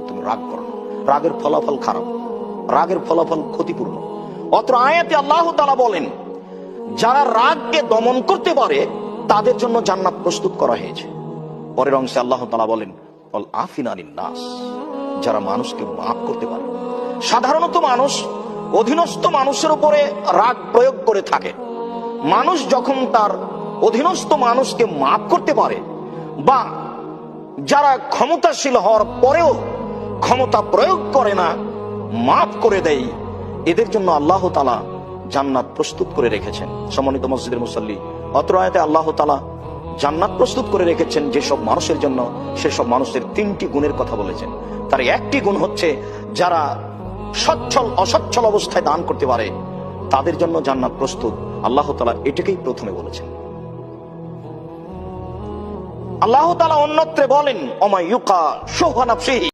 তুমি রাগ করো না, রাগের ফলাফল খারাপ, রাগের ফলাফল ক্ষতিপূর্ণ। অত্র আয়াতে আল্লাহ তাআলা বলেন, যারা রাগকে দমন করতে পারে তাদের জন্য জান্নাত প্রস্তুত করা হয়েছে। পরের অংশে আল্লাহ তাআলা বলেন, অল আফিনানিন নাস, যারা মানুষকে মাফ করতে পারে। সাধারণত মানুষ অধীনস্থ মানুষের উপরে রাগ প্রয়োগ করে থাকে। মানুষ যখন তার অধীনস্থ মানুষকে মাফ করতে পারে, বা যারা ক্ষমতাশীল হওয়ার পরেও ক্ষমতা প্রয়োগ করে না, মাফ করে দেয়, এদের জন্য আল্লাহ তাআলা জান্নাত প্রস্তুত করে রেখেছেন। সম্মানিত মসজিদের মুসাল্লি, অত্র আয়াতে আল্লাহ তাআলা জান্নাত প্রস্তুত করে রেখেছেন যেসব মানুষের জন্য, সেসব মানুষের তিনটি গুণের কথা বলেছেন। তার একটি গুণ হচ্ছে, যারা সচ্ছল অসচ্ছল অবস্থায় দান করতে পারে তাদের জন্য জান্নাত প্রস্তুত। আল্লাহ তাআলা এটাকেই প্রথমে বলেছেন। আল্লাহ তাআলা অন্যত্রে বলেন, ওমা ইউকা শুহা নাফসিহি,